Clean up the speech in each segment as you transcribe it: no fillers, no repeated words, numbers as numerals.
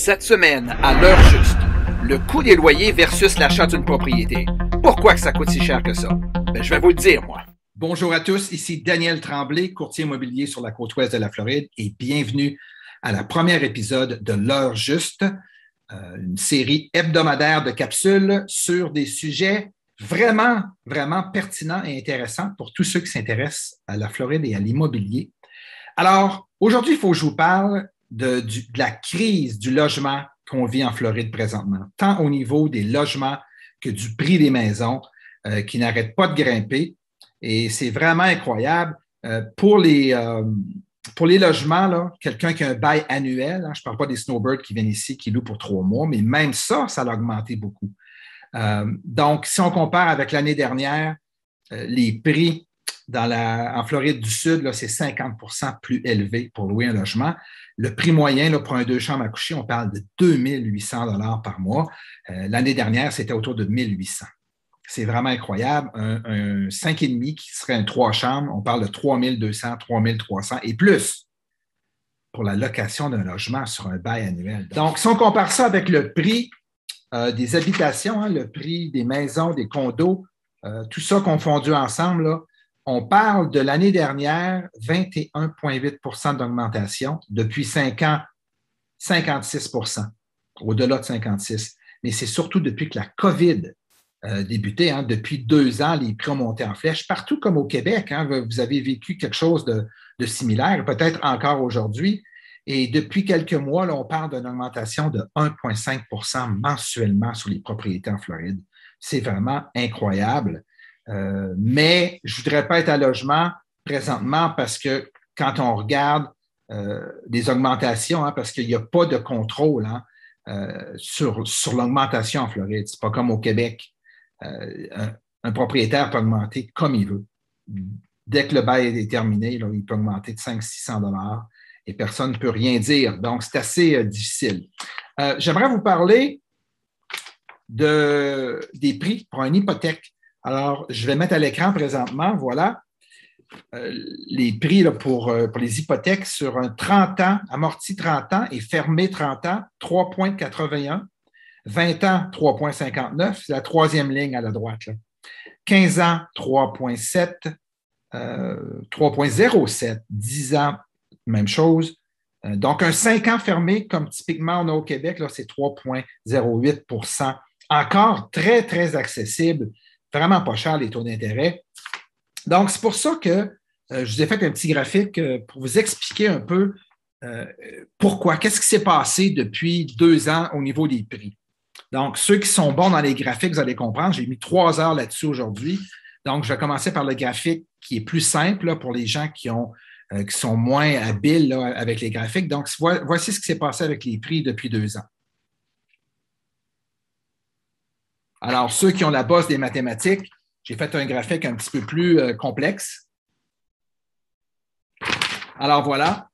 Cette semaine, à l'heure juste, le coût des loyers versus l'achat d'une propriété. Pourquoi que ça coûte si cher que ça? Je vais vous le dire, moi. Bonjour à tous, ici Daniel Tremblay, courtier immobilier sur la côte ouest de la Floride, et bienvenue à la première épisode de l'heure juste, une série hebdomadaire de capsules sur des sujets vraiment pertinents et intéressants pour tous ceux qui s'intéressent à la Floride et à l'immobilier. Alors, aujourd'hui, il faut que je vous parle de la crise du logement qu'on vit en Floride présentement, tant au niveau des logements que du prix des maisons qui n'arrêtent pas de grimper. Et c'est vraiment incroyable. Pour les logements, là, quelqu'un qui a un bail annuel, je ne parle pas des snowbirds qui viennent ici, qui louent pour 3 mois, mais même ça a augmenté beaucoup. Donc, si on compare avec l'année dernière, les prix en Floride du Sud, là, c'est 50% plus élevé pour louer un logement. Le prix moyen là, pour un 2 chambres à coucher, on parle de 2800 $ par mois. L'année dernière, c'était autour de 1800. C'est vraiment incroyable. Un 5,5 qui serait un 3 chambres, on parle de 3200, 3300 et plus pour la location d'un logement sur un bail annuel. Donc, si on compare ça avec le prix des habitations, le prix des maisons, des condos, tout ça confondu ensemble, là, on parle de l'année dernière, 21,8 % d'augmentation. Depuis 5 ans, 56 %, au-delà de 56 %. Mais c'est surtout depuis que la COVID a débuté. Depuis 2 ans, les prix ont monté en flèche. Partout comme au Québec, vous avez vécu quelque chose de similaire, peut-être encore aujourd'hui. Et depuis quelques mois, là, on parle d'une augmentation de 1,5 % mensuellement sur les propriétés en Floride. C'est vraiment incroyable. Mais je ne voudrais pas être à logement présentement parce que quand on regarde les augmentations, parce qu'il n'y a pas de contrôle sur l'augmentation en Floride. Ce n'est pas comme au Québec. Un propriétaire peut augmenter comme il veut. Dès que le bail est terminé, là, il peut augmenter de 500-600 $ et personne ne peut rien dire. Donc, c'est assez difficile. J'aimerais vous parler des prix pour une hypothèque. Alors, je vais mettre à l'écran présentement, voilà, les prix là, pour les hypothèques sur un 30 ans, amorti 30 ans et fermé 30 ans, 3,81, 20 ans, 3,59, c'est la troisième ligne à la droite. Là. 15 ans, 3,7, 3,07, 10 ans, même chose. Donc, un 5 ans fermé, comme typiquement on a au Québec, là, c'est 3,08 %. Encore très, très accessible. Vraiment pas cher, les taux d'intérêt. Donc, c'est pour ça que je vous ai fait un petit graphique pour vous expliquer un peu pourquoi, qu'est-ce qui s'est passé depuis 2 ans au niveau des prix. Donc, ceux qui sont bons dans les graphiques, vous allez comprendre, j'ai mis 3 heures là-dessus aujourd'hui. Donc, je vais commencer par le graphique qui est plus simple là, pour les gens qui sont moins habiles là, avec les graphiques. Donc, voici ce qui s'est passé avec les prix depuis 2 ans. Alors, ceux qui ont la base des mathématiques, j'ai fait un graphique un petit peu plus complexe. Alors, voilà.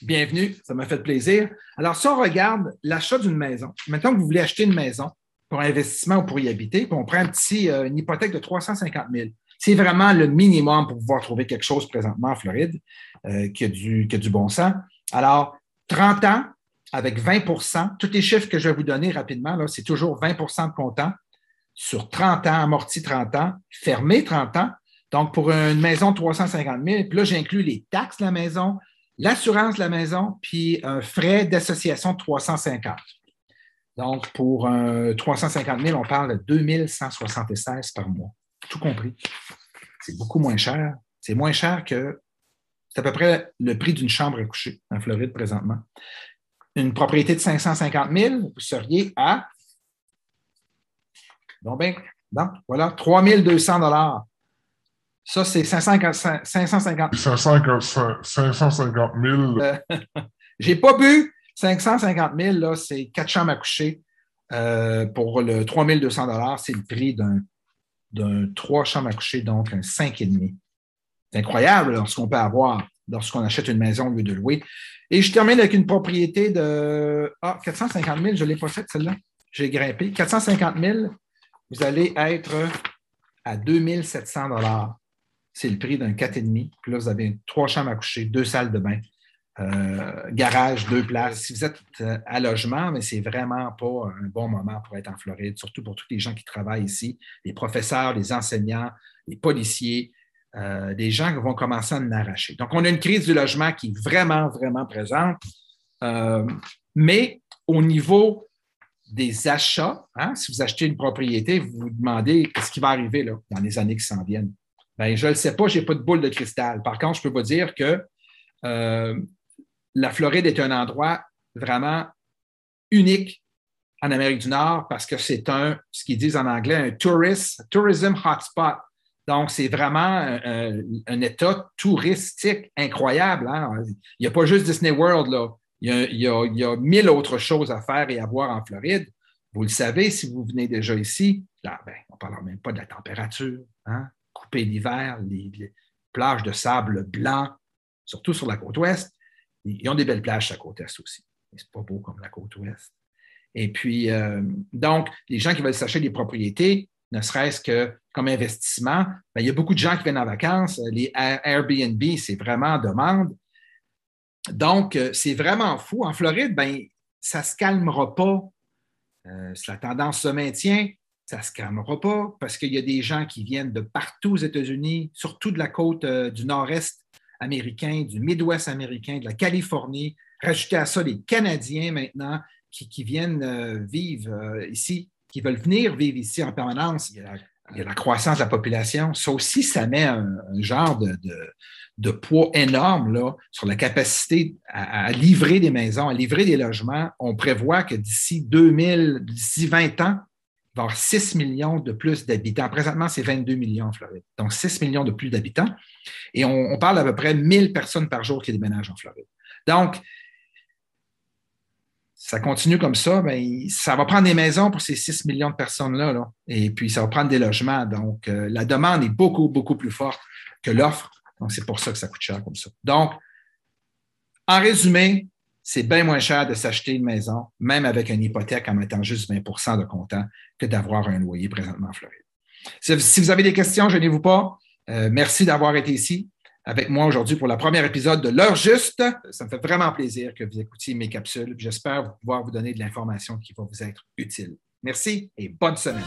Bienvenue, ça m'a fait plaisir. Alors, si on regarde l'achat d'une maison, maintenant que vous voulez acheter une maison pour investissement ou pour y habiter, puis on prend une hypothèque de 350 000. C'est vraiment le minimum pour pouvoir trouver quelque chose présentement en Floride qui a du bon sens. Alors, 30 ans avec 20 %, tous les chiffres que je vais vous donner rapidement, là, c'est toujours 20 % de comptant sur 30 ans, amorti 30 ans, fermé 30 ans. Donc, pour une maison de 350 000, puis là, j'inclus les taxes de la maison, l'assurance de la maison, puis un frais d'association de 350. Donc, pour 350 000, on parle de 2176 par mois, tout compris. C'est beaucoup moins cher. C'est moins cher que, c'est à peu près le prix d'une chambre à coucher en Floride présentement. Une propriété de 550 000, vous seriez à, voilà, 3 200 $. Ça, c'est 550 000. J'ai pas bu 550 000, là, c'est 4 chambres à coucher pour le 3 200 $. C'est le prix d'un 3 chambres à coucher, donc un 5,5. C'est incroyable là, ce qu'on peut avoir lorsqu'on achète une maison au lieu de louer. Et je termine avec une propriété de 450 000, je ne l'ai pas faite celle-là. J'ai grimpé. 450 000, vous allez être à 2 700 $. C'est le prix d'un 4,5. Puis là, vous avez 3 chambres à coucher, 2 salles de bain. garage, 2 places. Si vous êtes à logement, mais c'est vraiment pas un bon moment pour être en Floride, surtout pour tous les gens qui travaillent ici, les professeurs, les enseignants, les policiers, des gens qui vont commencer à en arracher. Donc, on a une crise du logement qui est vraiment, vraiment présente. Mais au niveau des achats, hein, si vous achetez une propriété, vous vous demandez qu'est-ce qui va arriver là, dans les années qui s'en viennent. Bien, je ne le sais pas, je n'ai pas de boule de cristal. Par contre, je peux vous dire que la Floride est un endroit vraiment unique en Amérique du Nord parce que c'est ce qu'ils disent en anglais, un tourism hotspot. Donc, c'est vraiment un État touristique incroyable. Hein? Il n'y a pas juste Disney World, là. Il y a 1000 autres choses à faire et à voir en Floride. Vous le savez, si vous venez déjà ici, là, ben, on ne parle même pas de la température, hein? Couper l'hiver, les plages de sable blanc, surtout sur la côte ouest. Ils ont des belles plages sur la côte est aussi. Mais ce n'est pas beau comme la côte ouest. Et puis, donc, les gens qui veulent s'acheter des propriétés, ne serait-ce que comme investissement, bien, il y a beaucoup de gens qui viennent en vacances. Les Airbnb, c'est vraiment en demande. Donc, c'est vraiment fou. En Floride, bien, ça ne se calmera pas. Si la tendance se maintient, ça ne se calmera pas parce qu'il y a des gens qui viennent de partout aux États-Unis, surtout de la côte du nord-est américain, du Midwest américain, de la Californie. Rajouter à ça les Canadiens maintenant qui viennent vivre ici, qui veulent venir vivre ici en permanence. Il y a la croissance de la population. Ça aussi, ça met un genre de poids énorme là, sur la capacité à livrer des maisons, à livrer des logements. On prévoit que d'ici 20 ans, il va y avoir 6 millions de plus d'habitants. Présentement, c'est 22 millions en Floride. Donc, 6 millions de plus d'habitants. Et on parle d'à peu près 1000 personnes par jour qui déménagent en Floride. Donc, ça continue comme ça, bien, ça va prendre des maisons pour ces 6 millions de personnes-là. Là. Et puis, ça va prendre des logements. Donc, la demande est beaucoup, beaucoup plus forte que l'offre. Donc, c'est pour ça que ça coûte cher comme ça. Donc, en résumé, c'est bien moins cher de s'acheter une maison, même avec une hypothèque en mettant juste 20 % de comptant, que d'avoir un loyer présentement en Floride. Si vous avez des questions, gênez-vous pas. Merci d'avoir été ici avec moi aujourd'hui pour le premier épisode de L'heure juste. Ça me fait vraiment plaisir que vous écoutiez mes capsules. J'espère pouvoir vous donner de l'information qui va vous être utile. Merci et bonne semaine.